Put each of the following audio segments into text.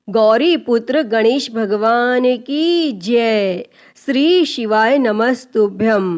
गौरी पुत्र गणेश भगवान की जय। श्री शिवाय नमस्तुभ्यम।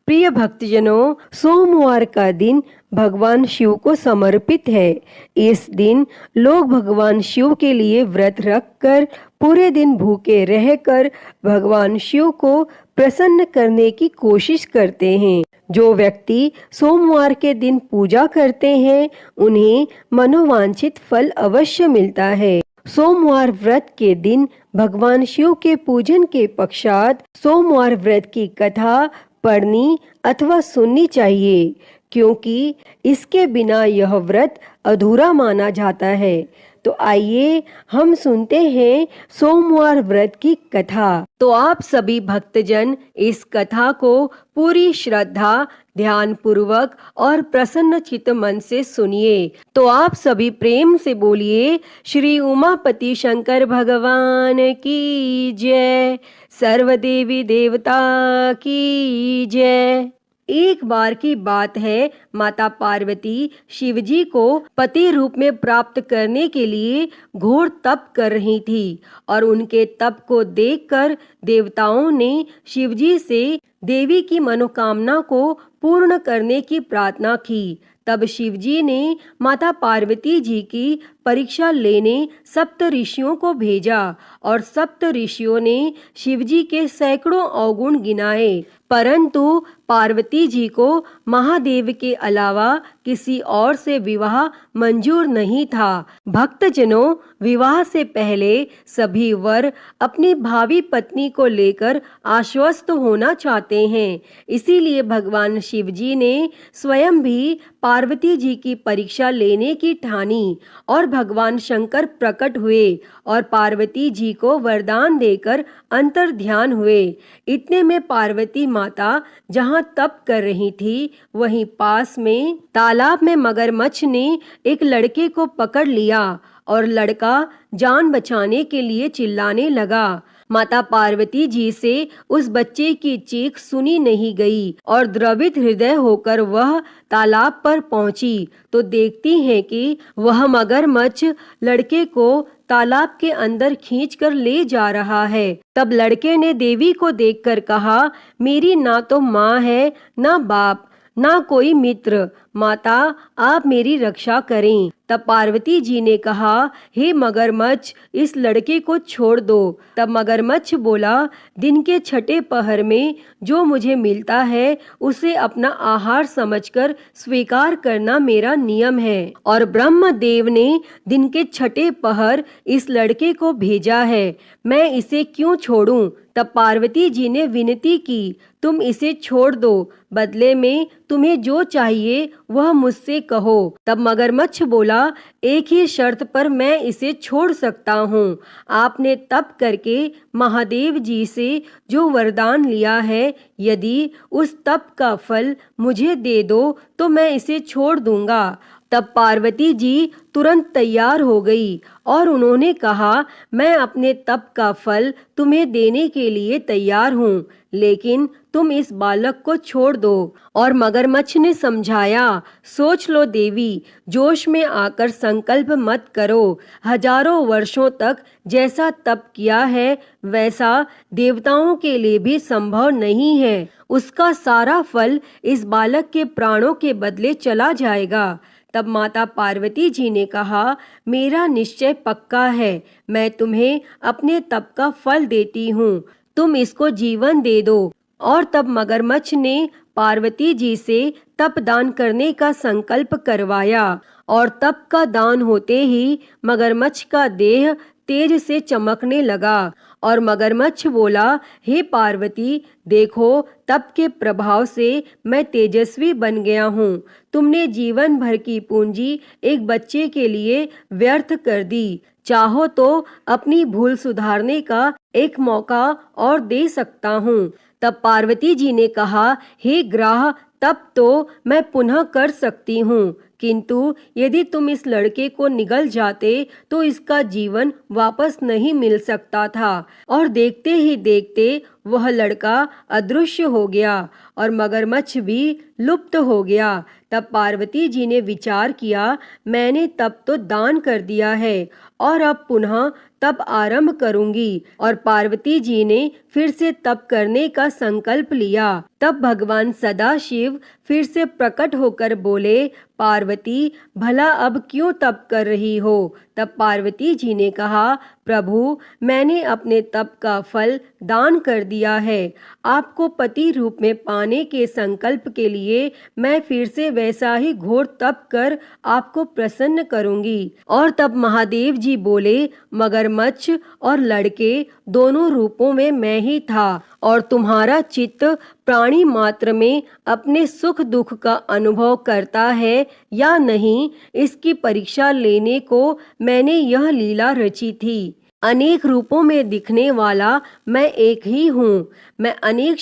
प्रिय भक्तजनों, सोमवार का दिन भगवान शिव को समर्पित है। इस दिन लोग भगवान शिव के लिए व्रत रखकर पूरे दिन भूखे रहकर भगवान शिव को प्रसन्न करने की कोशिश करते हैं। जो व्यक्ति सोमवार के दिन पूजा करते हैं उन्हें मनोवांछित फल अवश्य मिलता है। सोमवार व्रत के दिन भगवान शिव के पूजन के पश्चात सोमवार व्रत की कथा पढ़नी अथवा सुननी चाहिए, क्योंकि इसके बिना यह व्रत अधूरा माना जाता है। तो आइए हम सुनते हैं सोमवार व्रत की कथा। तो आप सभी भक्तजन इस कथा को पूरी श्रद्धा, ध्यान पूर्वक और प्रसन्न चित्त मन से सुनिए। तो आप सभी प्रेम से बोलिए, श्री उमापति शंकर भगवान की जय, सर्वदेवी देवता की जय। एक बार की बात है, माता पार्वती शिवजी को पति रूप में प्राप्त करने के लिए घोर तप कर रही थी और उनके तप को देखकर देवताओं ने शिवजी से देवी की मनोकामना को पूर्ण करने की प्रार्थना की। तब शिवजी ने माता पार्वती जी की परीक्षा लेने सप्त ऋषियों को भेजा और सप्त ऋषियों ने शिवजी के सैकड़ों अवगुण गिनाए, परंतु पार्वती जी को महादेव के अलावा किसी और से विवाह मंजूर नहीं था। भक्तजनों, विवाह से पहले सभी वर अपनी भावी पत्नी को लेकर आश्वस्त होना चाहते हैं। इसीलिए भगवान शिवजी ने स्वयं भी पार्वती जी की परीक्षा लेने की ठानी और भगवान शंकर प्रकट हुए और पार्वती जी को वरदान देकर अंतर ध्यान हुए। इतने में पार्वती माता जहाँ तप कर रही थी, वहीं पास में तालाब में मगरमच्छ ने एक लड़के को पकड़ लिया और लड़का जान बचाने के लिए चिल्लाने लगा। माता पार्वती जी से उस बच्चे की चीख सुनी नहीं गई और द्रवित हृदय होकर वह तालाब पर पहुंची तो देखती है कि वह मगरमच्छ लड़के को तालाब के अंदर खींचकर ले जा रहा है। तब लड़के ने देवी को देखकर कहा, मेरी ना तो माँ है, ना बाप, ना कोई मित्र, माता आप मेरी रक्षा करें। तब पार्वती जी ने कहा, हे मगरमच्छ, इस लड़के को छोड़ दो। तब मगरमच्छ बोला, दिन के छठे पहर में जो मुझे मिलता है उसे अपना आहार समझकर स्वीकार करना मेरा नियम है और ब्रह्मदेव ने दिन के छठे पहर इस लड़के को भेजा है, मैं इसे क्यों छोड़ूं? तब पार्वती जी ने विनती की, तुम इसे छोड़ दो, बदले में तुम्हें जो चाहिए वह मुझसे कहो। तब मगरमच्छ बोला, एक ही शर्त पर मैं इसे छोड़ सकता हूँ। आपने तप करके महादेव जी से जो वरदान लिया है, यदि उस तप का फल मुझे दे दो तो मैं इसे छोड़ दूंगा। तब पार्वती जी तुरंत तैयार हो गई और उन्होंने कहा, मैं अपने तप का फल तुम्हें देने के लिए तैयार हूँ, लेकिन तुम इस बालक को छोड़ दो। और मगरमच्छ ने समझाया, सोच लो देवी, जोश में आकर संकल्प मत करो। हजारों वर्षों तक जैसा तप किया है वैसा देवताओं के लिए भी संभव नहीं है। उसका सारा फल इस बालक के प्राणों के बदले चला जाएगा। तब माता पार्वती जी ने कहा, मेरा निश्चय पक्का है, मैं तुम्हें अपने तप का फल देती हूँ, तुम इसको जीवन दे दो। और तब मगरमच्छ ने पार्वती जी से तप दान करने का संकल्प करवाया और तप का दान होते ही मगरमच्छ का देह तेज से चमकने लगा और मगरमच्छ बोला, हे पार्वती, देखो तप के प्रभाव से मैं तेजस्वी बन गया हूँ। तुमने जीवन भर की पूंजी एक बच्चे के लिए व्यर्थ कर दी। चाहो तो अपनी भूल सुधारने का एक मौका और दे सकता हूँ। तब पार्वती जी ने कहा, हे ग्राह, तब तो मैं पुनः कर सकती हूँ, किंतु यदि तुम इस लड़के को निगल जाते तो इसका जीवन वापस नहीं मिल सकता था। और देखते ही देखते वह लड़का अदृश्य हो गया और मगरमच्छ भी लुप्त हो गया। तब पार्वती जी ने विचार किया, मैंने तब तो दान कर दिया है और अब पुनः तप आरंभ करूंगी। और पार्वती जी ने फिर से तप करने का संकल्प लिया। तब भगवान सदाशिव फिर से प्रकट होकर बोले, पार्वती भला अब क्यों तप कर रही हो? तब पार्वती जी ने कहा, प्रभु मैंने अपने तप का फल दान कर दिया है। आपको पति रूप में पाने के संकल्प के लिए मैं फिर से वैसा ही घोर तप कर आपको प्रसन्न करूंगी। और तब महादेव जी बोले, मगरमच्छ और लड़के दोनों रूपों में मैं ही था, और तुम्हारा चित्त प्राणी मात्र में अपने सुख दुख का अनुभव करता है या नहीं, इसकी परीक्षा लेने को मैंने यह लीला रची थी। अनेक रूपों में दिखने वाला मैं एक ही हूँ। मैं अनेक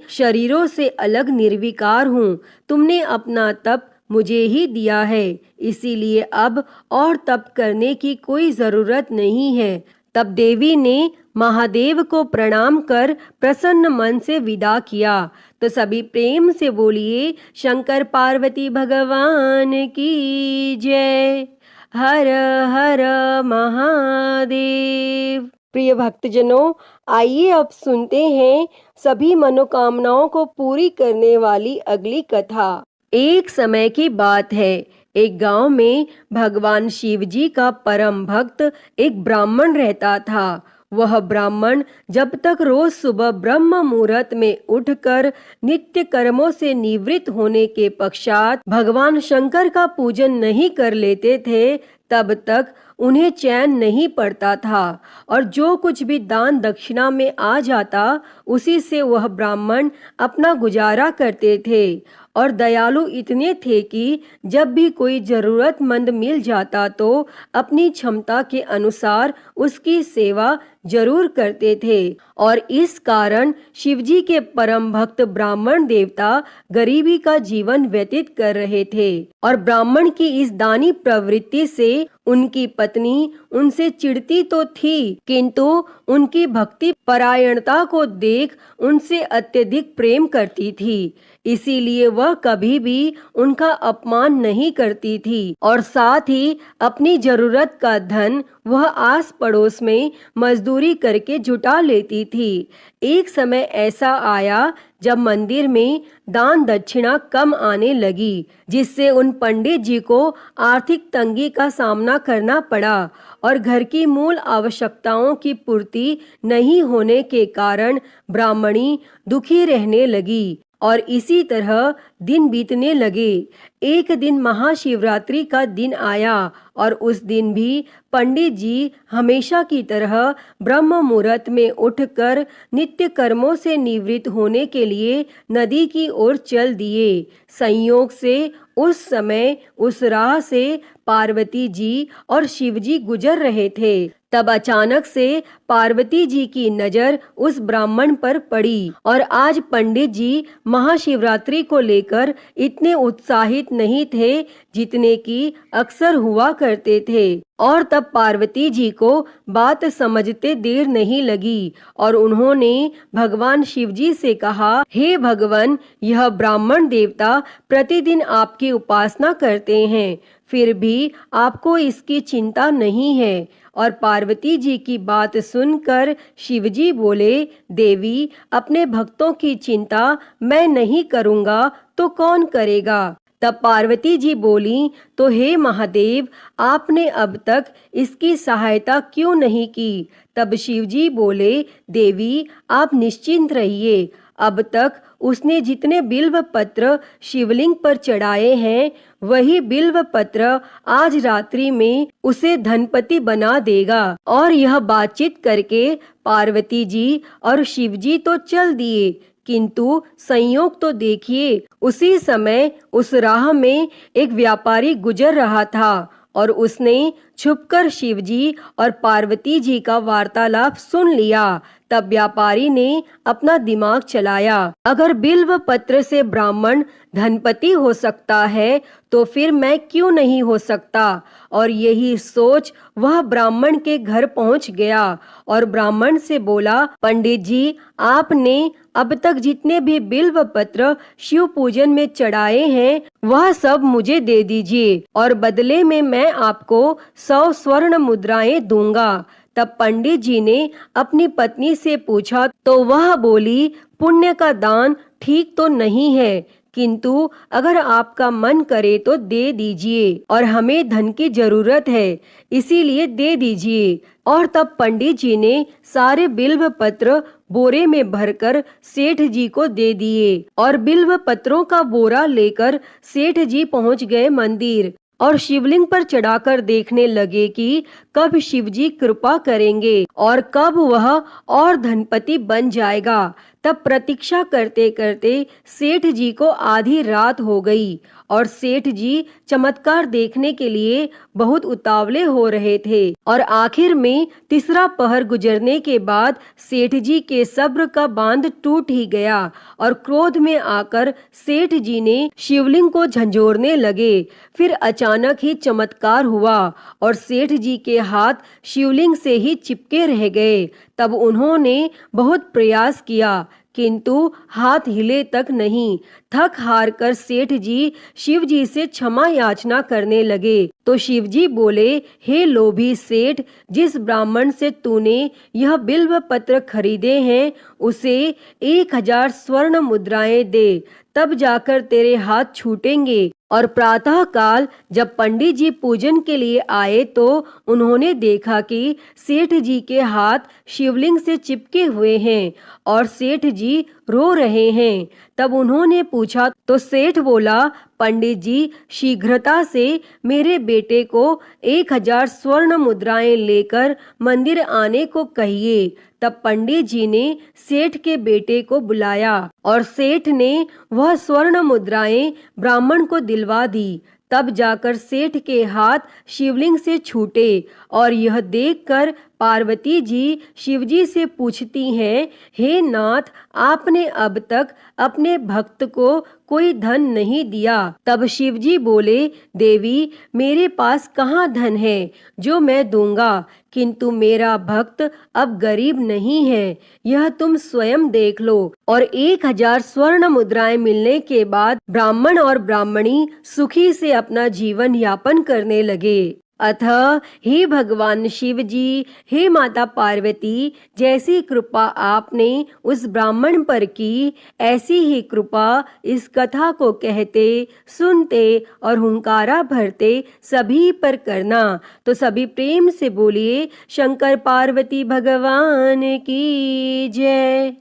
शरीरों से अलग निर्विकार हूँ। तुमने अपना तप मुझे ही दिया है, इसीलिए अब और तप करने की कोई जरूरत नहीं है। तब देवी ने महादेव को प्रणाम कर प्रसन्न मन से विदा किया। तो सभी प्रेम से बोलिए, शंकर पार्वती भगवान की जय। हर हर महादेव। प्रिय भक्तजनों, आइए अब सुनते हैं सभी मनोकामनाओं को पूरी करने वाली अगली कथा। एक समय की बात है, एक गांव में भगवान शिव जी का परम भक्त एक ब्राह्मण रहता था। वह ब्राह्मण जब तक रोज सुबह ब्रह्म मुहूर्त में उठकर नित्य कर्मों से निवृत्त होने के पश्चात भगवान शंकर का पूजन नहीं कर लेते थे, तब तक उन्हें चैन नहीं पड़ता था। और जो कुछ भी दान दक्षिणा में आ जाता, उसी से वह ब्राह्मण अपना गुजारा करते थे। और दयालु इतने थे कि जब भी कोई जरूरतमंद मिल जाता तो अपनी क्षमता के अनुसार उसकी सेवा जरूर करते थे। और इस कारण शिवजी के परम भक्त ब्राह्मण देवता गरीबी का जीवन व्यतीत कर रहे थे। और ब्राह्मण की इस दानी प्रवृत्ति से उनकी पत्नी उनसे चिढ़ती तो थी, किंतु उनकी भक्ति परायणता को देख उनसे अत्यधिक प्रेम करती थी। इसीलिए वह कभी भी उनका अपमान नहीं करती थी। और साथ ही अपनी जरूरत का धन वह आस पड़ोस में मजदूरी करके जुटा लेती थी। एक समय ऐसा आया जब मंदिर में दान दक्षिणा कम आने लगी, जिससे उन पंडित जी को आर्थिक तंगी का सामना करना पड़ा। और घर की मूल आवश्यकताओं की पूर्ति नहीं होने के कारण ब्राह्मणी दुखी रहने लगी। और इसी तरह दिन बीतने लगे। एक दिन महाशिवरात्रि का दिन आया और उस दिन भी पंडित जी हमेशा की तरह ब्रह्म मुहूर्त में उठकर नित्य कर्मों से निवृत्त होने के लिए नदी की ओर चल दिए। संयोग से उस समय उस राह से पार्वती जी और शिवजी गुजर रहे थे। तब अचानक से पार्वती जी की नजर उस ब्राह्मण पर पड़ी। और आज पंडित जी महाशिवरात्रि को लेकर इतने उत्साहित नहीं थे जितने कि अक्सर हुआ करते थे। और तब पार्वती जी को बात समझते देर नहीं लगी और उन्होंने भगवान शिव जी से कहा, हे भगवान, यह ब्राह्मण देवता प्रतिदिन आपकी उपासना करते हैं, फिर भी आपको इसकी चिंता नहीं है। और पार्वती जी की बात सुनकर शिवजी बोले, देवी, अपने भक्तों की चिंता मैं नहीं करूँगा तो कौन करेगा? तब पार्वती जी बोली, तो हे महादेव, आपने अब तक इसकी सहायता क्यों नहीं की? तब शिवजी बोले, देवी, आप निश्चिंत रहिए। अब तक उसने जितने बिल्व पत्र शिवलिंग पर चढ़ाए हैं, वही बिल्व पत्र आज रात्रि में उसे धनपति बना देगा। और यह बातचीत करके पार्वती जी और शिवजी तो चल दिए, किंतु संयोग तो देखिए, उसी समय उस राह में एक व्यापारी गुजर रहा था और उसने छुपकर शिवजी और पार्वती जी का वार्तालाप सुन लिया। तब व्यापारी ने अपना दिमाग चलाया, अगर बिल्व पत्र से ब्राह्मण धनपति हो सकता है तो फिर मैं क्यों नहीं हो सकता। और यही सोच वह ब्राह्मण के घर पहुंच गया और ब्राह्मण से बोला, पंडित जी, आपने अब तक जितने भी बिल्व पत्र शिव पूजन में चढ़ाए हैं वह सब मुझे दे दीजिए और बदले में मैं आपको 100 स्वर्ण मुद्राएं दूंगा। तब पंडित जी ने अपनी पत्नी से पूछा तो वह बोली, पुण्य का दान ठीक तो नहीं है, किंतु अगर आपका मन करे तो दे दीजिए, और हमें धन की जरूरत है, इसीलिए दे दीजिए। और तब पंडित जी ने सारे बिल्व पत्र बोरे में भरकर सेठ जी को दे दिए, और बिल्व पत्रों का बोरा लेकर सेठ जी पहुंच गए मंदिर, और शिवलिंग पर चढ़ाकर देखने लगे कि कब शिवजी कृपा करेंगे और कब वह और धनपति बन जाएगा। तब प्रतीक्षा करते करते सेठ जी को आधी रात हो गई, और सेठ जी चमत्कार देखने के लिए बहुत उतावले हो रहे थे, और आखिर में तीसरा पहर गुजरने के बाद सेठ जी के सब्र का बांध टूट ही गया, और क्रोध में आकर सेठ जी ने शिवलिंग को झंझोरने लगे। फिर अचानक ही चमत्कार हुआ, और सेठ जी के हाथ शिवलिंग से ही चिपके रह गए। तब उन्होंने बहुत प्रयास किया, किंतु हाथ हिले तक नहीं। थक हार कर सेठ जी शिव जी से क्षमा याचना करने लगे, तो शिव जी बोले, हे लोभी सेठ, जिस ब्राह्मण से तूने यह बिल्व पत्र खरीदे हैं उसे 1000 स्वर्ण मुद्राएं दे, तब जाकर तेरे हाथ छूटेंगे। और प्रातः काल जब पंडित जी पूजन के लिए आए तो उन्होंने देखा कि सेठ जी के हाथ शिवलिंग से चिपके हुए हैं और सेठ जी रो रहे हैं। तब उन्होंने पूछा तो सेठ बोला, पंडित जी, शीघ्रता से मेरे बेटे को 1000 स्वर्ण मुद्राएं लेकर मंदिर आने को कहिए। तब पंडित जी ने सेठ के बेटे को बुलाया, और सेठ ने वह स्वर्ण मुद्राएं ब्राह्मण को दिलवा दी। तब जाकर सेठ के हाथ शिवलिंग से छूटे, और यह देखकर पार्वती जी शिवजी से पूछती हैं, हे नाथ, आपने अब तक अपने भक्त को कोई धन नहीं दिया। तब शिवजी बोले, देवी, मेरे पास कहाँ धन है जो मैं दूंगा, किंतु मेरा भक्त अब गरीब नहीं है, यह तुम स्वयं देख लो। और 1000 स्वर्ण मुद्राएं मिलने के बाद ब्राह्मण और ब्राह्मणी सुखी से अपना जीवन यापन करने लगे। अतः हे भगवान शिव जी, हे माता पार्वती, जैसी कृपा आपने उस ब्राह्मण पर की, ऐसी ही कृपा इस कथा को कहते, सुनते और हुंकारा भरते सभी पर करना। तो सभी प्रेम से बोलिए, शंकर पार्वती भगवान की जय।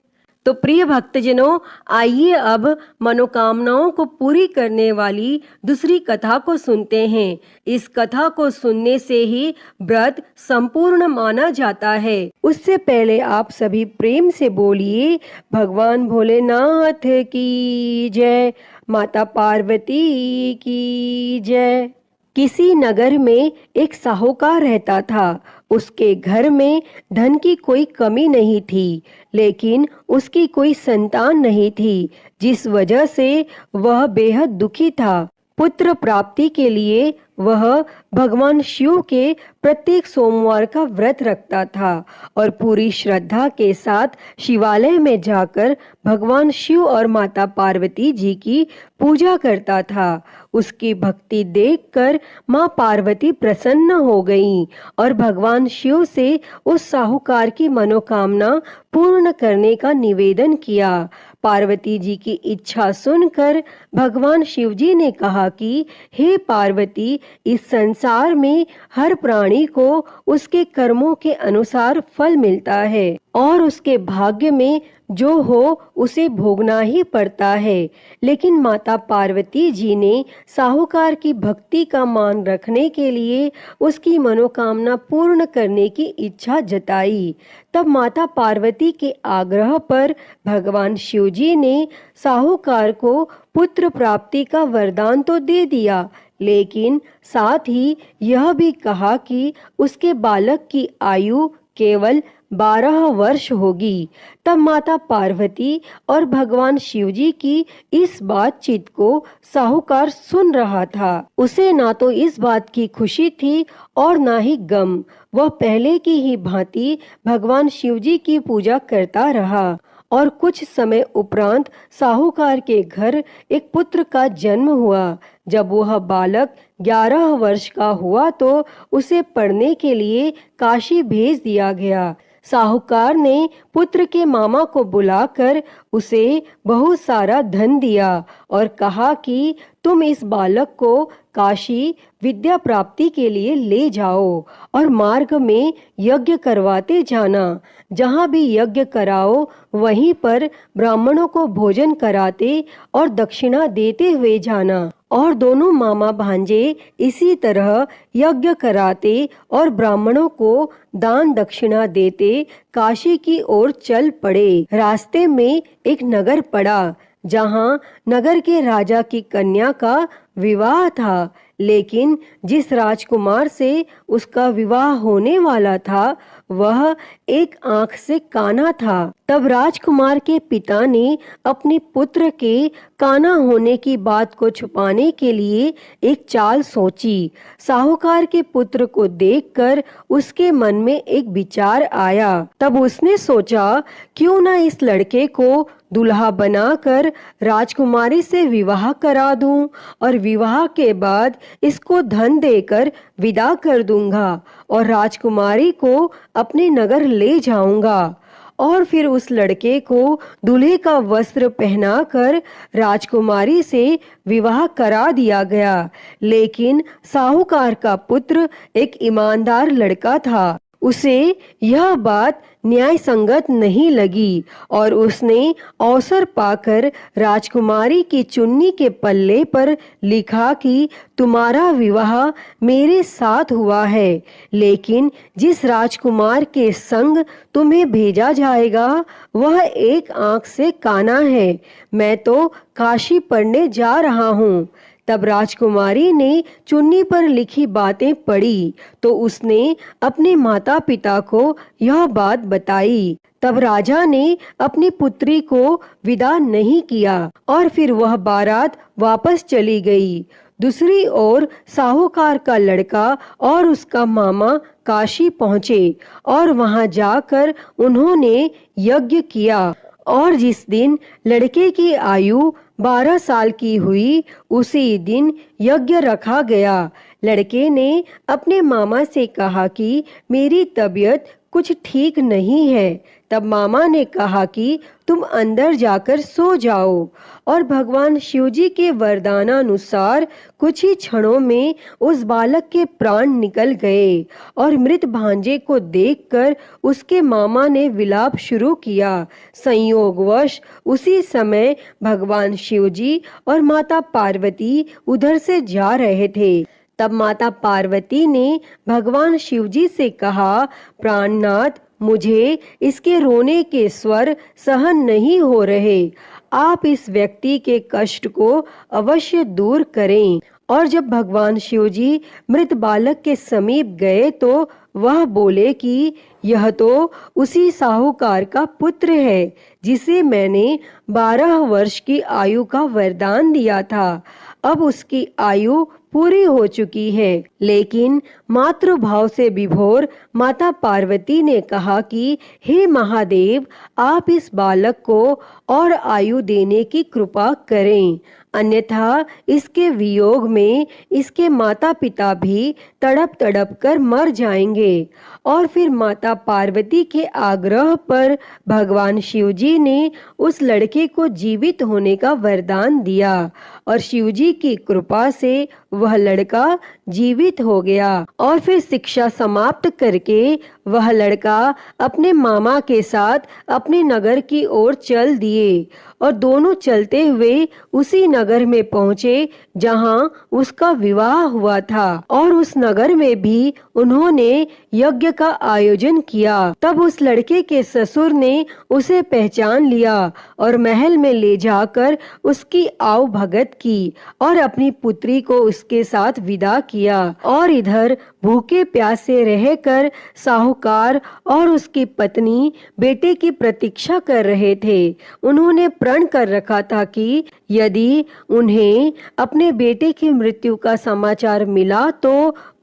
तो प्रिय भक्तजनों, आइए अब मनोकामनाओं को पूरी करने वाली दूसरी कथा को सुनते हैं। इस कथा को सुनने से ही व्रत संपूर्ण माना जाता है। उससे पहले आप सभी प्रेम से बोलिए, भगवान भोलेनाथ की जय, माता पार्वती की जय। किसी नगर में एक साहूकार रहता था। उसके घर में धन की कोई कमी नहीं थी, लेकिन उसकी कोई संतान नहीं थी, जिस वजह से वह बेहद दुखी था। पुत्र प्राप्ति के लिए वह भगवान शिव के प्रत्येक सोमवार का व्रत रखता था और पूरी श्रद्धा के साथ शिवालय में जाकर भगवान शिव और माता पार्वती जी की पूजा करता था। उसकी भक्ति देखकर माँ पार्वती प्रसन्न हो गईं और भगवान शिव से उस साहूकार की मनोकामना पूर्ण करने का निवेदन किया। पार्वती जी की इच्छा सुनकर भगवान शिव जी ने कहा कि हे पार्वती, इस संसार में हर प्राणी को उसके कर्मों के अनुसार फल मिलता है और उसके भाग्य में जो हो उसे भोगना ही पड़ता है। लेकिन माता पार्वती जी ने साहूकार की भक्ति का मान रखने के लिए उसकी मनोकामना पूर्ण करने की इच्छा जताई। तब माता पार्वती के आग्रह पर भगवान शिव जी ने साहूकार को पुत्र प्राप्ति का वरदान तो दे दिया, लेकिन साथ ही यह भी कहा कि उसके बालक की आयु केवल 12 वर्ष होगी। तब माता पार्वती और भगवान शिवजी की इस बातचीत को साहूकार सुन रहा था। उसे ना तो इस बात की खुशी थी और ना ही गम। वह पहले की ही भांति भगवान शिवजी की पूजा करता रहा और कुछ समय उपरांत साहूकार के घर एक पुत्र का जन्म हुआ। जब वह बालक 11 वर्ष का हुआ तो उसे पढ़ने के लिए काशी भेज दिया गया। साहूकार ने पुत्र के मामा को बुलाकर उसे बहुत सारा धन दिया और कहा कि तुम इस बालक को काशी विद्या प्राप्ति के लिए ले जाओ और मार्ग में यज्ञ करवाते जाना। जहाँ भी यज्ञ कराओ वहीं पर ब्राह्मणों को भोजन कराते और दक्षिणा देते हुए जाना। और दोनों मामा भांजे इसी तरह यज्ञ कराते और ब्राह्मणों को दान दक्षिणा देते काशी की ओर चल पड़े। रास्ते में एक नगर पड़ा जहाँ नगर के राजा की कन्या का विवाह था, लेकिन जिस राजकुमार से उसका विवाह होने वाला था वह एक आंख से काना था। तब राजकुमार के पिता ने अपने पुत्र के काना होने की बात को छुपाने के लिए एक चाल सोची। साहूकार के पुत्र को देखकर उसके मन में एक विचार आया। तब उसने सोचा क्यों न इस लड़के को दुल्हा बनाकर राजकुमारी से विवाह करा दूं और विवाह के बाद इसको धन देकर विदा कर दूंगा और राजकुमारी को अपने नगर ले जाऊंगा। और फिर उस लड़के को दूल्हे का वस्त्र पहनाकर राजकुमारी से विवाह करा दिया गया। लेकिन साहूकार का पुत्र एक ईमानदार लड़का था। उसे यह बात न्याय संगत नहीं लगी और उसने अवसर पाकर राजकुमारी की चुन्नी के पल्ले पर लिखा कि तुम्हारा विवाह मेरे साथ हुआ है, लेकिन जिस राजकुमार के संग तुम्हें भेजा जाएगा वह एक आंख से काना है। मैं तो काशी पढ़ने जा रहा हूँ। तब राजकुमारी ने चुन्नी पर लिखी बातें पढ़ी तो उसने अपने माता पिता को यह बात बताई। तब राजा ने अपनी पुत्री को विदा नहीं किया और फिर वह बारात वापस चली गई। दूसरी ओर साहूकार का लड़का और उसका मामा काशी पहुँचे और वहां जाकर उन्होंने यज्ञ किया और जिस दिन लड़के की आयु 12 साल की हुई उसी दिन यज्ञ रखा गया। लड़के ने अपने मामा से कहा कि मेरी तबीयत कुछ ठीक नहीं है। तब मामा ने कहा कि तुम अंदर जाकर सो जाओ और भगवान शिवजी के वरदानानुसार कुछ ही क्षणों में उस बालक के प्राण निकल गए और मृत भांजे को देखकर उसके मामा ने विलाप शुरू किया। संयोगवश उसी समय भगवान शिवजी और माता पार्वती उधर से जा रहे थे। तब माता पार्वती ने भगवान शिवजी से कहा, प्राणनाथ, मुझे इसके रोने के स्वर सहन नहीं हो रहे। आप इस व्यक्ति के कष्ट को अवश्य दूर करें। और जब भगवान शिवजी मृत बालक के समीप गए तो वह बोले कि यह तो उसी साहूकार का पुत्र है जिसे मैंने 12 वर्ष की आयु का वरदान दिया था। अब उसकी आयु पूरी हो चुकी है। लेकिन मातृभाव से विभोर माता पार्वती ने कहा कि हे महादेव, आप इस बालक को और आयु देने की कृपा करें, अन्यथा इसके वियोग में इसके माता पिता भी तड़प तड़प कर मर जाएंगे। और फिर माता पार्वती के आग्रह पर भगवान शिवजी ने उस लड़के को जीवित होने का वरदान दिया और शिवजी की कृपा से वह लड़का जीवित हो गया। और फिर शिक्षा समाप्त करके वह लड़का अपने मामा के साथ अपने नगर की ओर चल दिए और दोनों चलते हुए उसी नगर में पहुँचे जहाँ उसका विवाह हुआ था। और उस नगर में भी उन्होंने यज्ञ का आयोजन किया। तब उस लड़के के ससुर ने उसे पहचान लिया और महल में ले जाकर उसकी आव भगत की और अपनी पुत्री को उसके साथ विदा किया। और इधर भूखे प्यासे रहकर साहूकार और उसकी पत्नी बेटे की प्रतीक्षा कर रहे थे। उन्होंने प्रण कर रखा था कि यदि उन्हें अपने बेटे की मृत्यु का समाचार मिला तो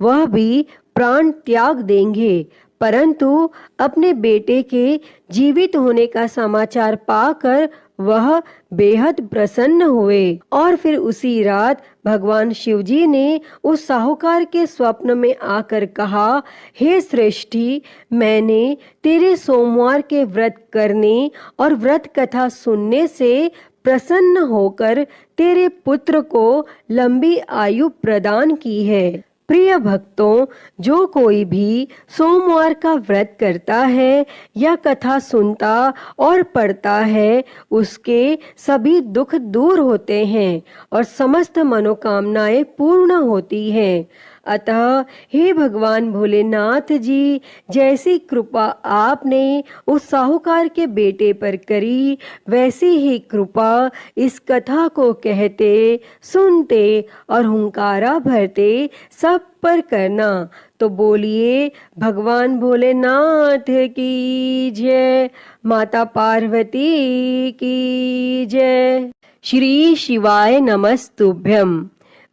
वह भी प्राण त्याग देंगे। परंतु अपने बेटे के जीवित होने का समाचार पाकर वह बेहद प्रसन्न हुए और फिर उसी रात भगवान शिवजी ने उस साहूकार के स्वप्न में आकर कहा, हे श्रेष्ठी, मैंने तेरे सोमवार के व्रत करने और व्रत कथा सुनने से प्रसन्न होकर तेरे पुत्र को लंबी आयु प्रदान की है। प्रिय भक्तों, जो कोई भी सोमवार का व्रत करता है या कथा सुनता और पढ़ता है, उसके सभी दुख दूर होते हैं और समस्त मनोकामनाएं पूर्ण होती हैं। अतः हे भगवान भोलेनाथ जी, जैसी कृपा आपने उस साहूकार के बेटे पर करी, वैसी ही कृपा इस कथा को कहते, सुनते और हुंकारा भरते सब पर करना। तो बोलिए भगवान भोलेनाथ की जय, माता पार्वती की जय। श्री शिवाय नमस्तुभ्यम।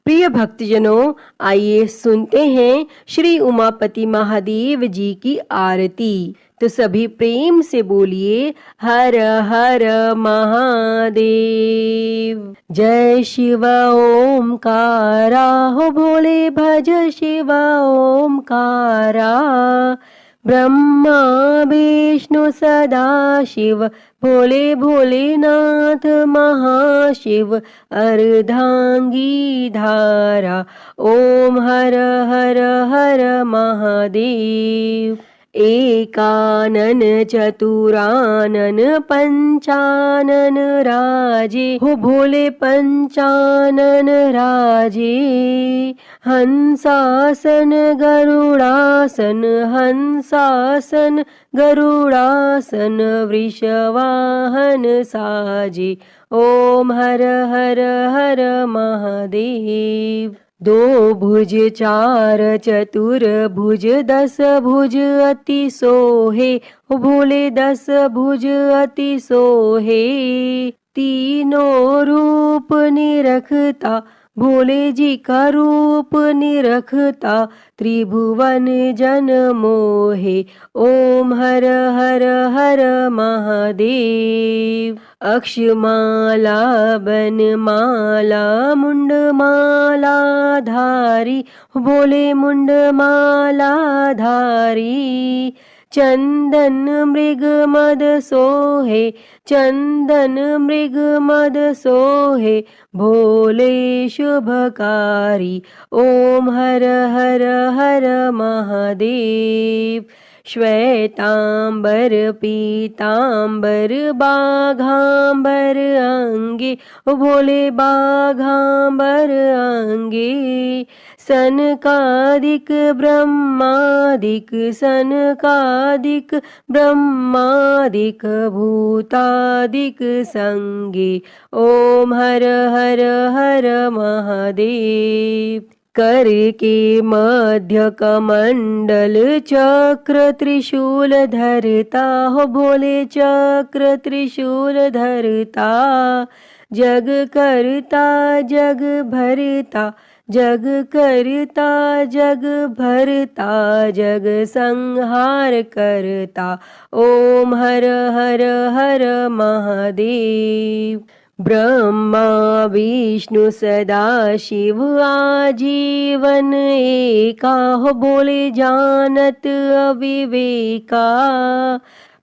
प्रिय भक्तजनों, आइए सुनते हैं श्री उमापति महादेव जी की आरती। तो सभी प्रेम से बोलिए हर हर महादेव। जय शिव ओमकारा, हो भोले भज शिव ओमकारा। ब्रह्मा विष्णु सदा शिव, भोले भोलेनाथ महाशिव। अर्धांगी धारा, ओम हर हर हर महादेव। एकानन चतुरानन पंचानन राजे, हो भोले पंचानन राजे। हंसासन गरुड़ासन, हंसासन गरुड़ासन। वृषवाहन साजे, ओम हर हर हर महादेव। दो भुज चार चतुर भुज, दस भुज अति सोहे, हो भोले दस भुज अति सोहे। तीनों रूप निरखता, भोले जी का रूप निरखता। त्रिभुवन जन मोहे, ओम हर हर हर महादेव। अक्षमाला बनमाला मुंडमाला धारी, भोले मुंडमाला धारी। चंदन मृग मद सोहे, चंदन मृग मद सोहे। भोले शुभकारी, ओम हर हर हर महादेव। श्वेतांबर पीतांबर बाघांबर अंगे, भोले बाघांबर अंगे। सनकादिक ब्रह्मादिक, सनकादिक ब्रह्मादिक। भूतादिक संगे, ओम हर हर हर महादेव। कर के मध्य कमंडल चक्र त्रिशूल धरता, हो भोले चक्र त्रिशूल धरता। जग करता जग भरता, जग करता जग भरता। जग संहार करता, ओम हर हर हर महादेव। ब्रह्मा विष्णु सदा शिव आजीवन एका, हो बोले जानत अविवेका।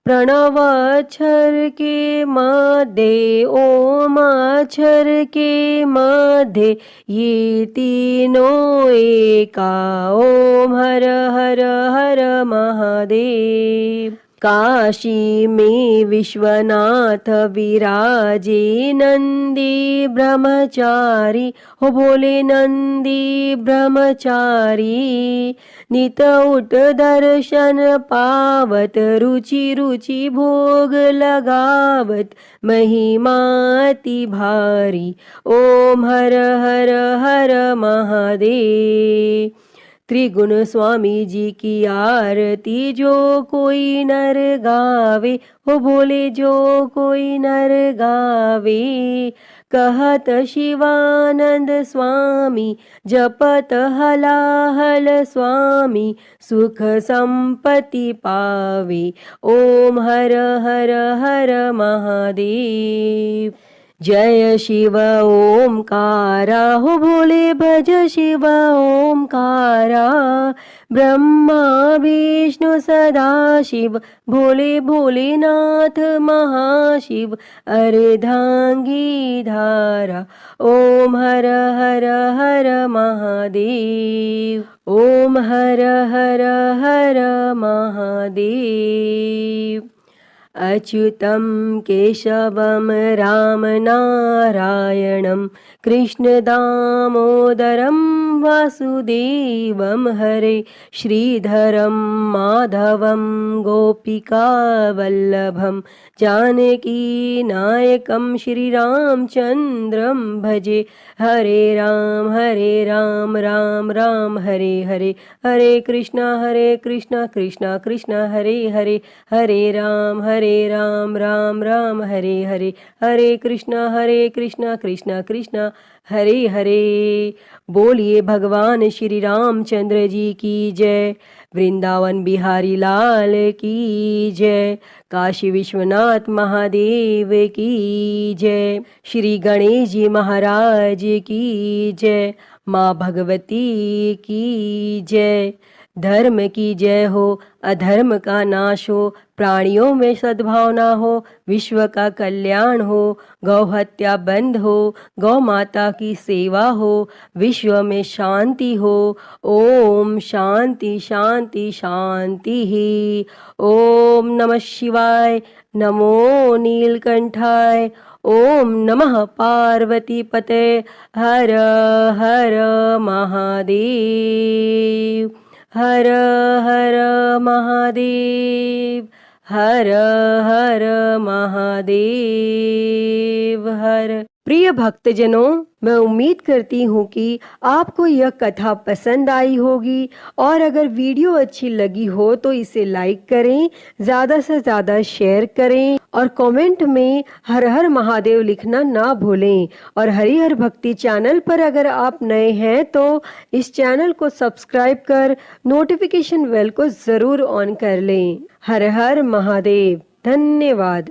प्रणव अक्षर के मध्य, ओम अक्षर के मध्य। ये तीनों एका, ओम हर हर हर महादेव। काशी में विश्वनाथ विराजे नंदी ब्रह्मचारी, हो बोले नंदी ब्रह्मचारी। नित उठ दर्शन पावत, रुचि रुचि भोग लगावत। महिमा अति भारी, ओम हर हर हर महादेव। त्रिगुण स्वामी जी की आरती जो कोई नर गावे, हो बोले जो कोई नर गावे। कहत शिवानंद स्वामी जपत हलाहल स्वामी, सुख संपत्ति पावे। ओम हर हर हर महादेव। जय शिव ओमकारा, हो भोले भज शिव ओमकारा। ब्रह्मा विष्णु सदा शिव, भोले भोलेनाथ महाशिव। अर्धांगी धारा, ओम हर हर हर महादेव। ओम हर हर हर महादेव। अच्युतं केशवं राम नारायणं कृष्ण दामोदरं वासुदेवं हरे। श्रीधरं माधवं गोपिकावल्लभं जानकी नायकं श्रीरामचन्द्रं भजे। हरे राम राम राम हरे हरे, हरे कृष्णा कृष्णा कृष्णा हरे हरे। हरे राम राम राम हरे हरे, हरे कृष्णा कृष्णा कृष्णा हरे हरे। बोलिए भगवान श्री रामचंद्र जी की जय। वृंदावन बिहारी लाल की जय। काशी विश्वनाथ महादेव की जय। श्री गणेश जी महाराज की जय। माँ भगवती की जय। धर्म की जय हो, अधर्म का नाश हो, प्राणियों में सद्भावना हो, विश्व का कल्याण हो, गौ हत्या बंद हो, गौ माता की सेवा हो, विश्व में शांति हो। ओम शांति शांति शांति ही। ओम नमः शिवाय, नमो नीलकंठाय। ओम नमः पार्वती पते, हर हर महादेव। हर हर महादेव, हर हर महादेव हर। प्रिय भक्तजनों, मैं उम्मीद करती हूँ कि आपको यह कथा पसंद आई होगी, और अगर वीडियो अच्छी लगी हो तो इसे लाइक करें, ज़्यादा से ज़्यादा शेयर करें, और कमेंट में हर हर महादेव लिखना ना भूलें। और हरिहर भक्ति चैनल पर अगर आप नए हैं तो इस चैनल को सब्सक्राइब कर नोटिफिकेशन बेल को ज़रूर ऑन कर लें। हर हर महादेव। धन्यवाद।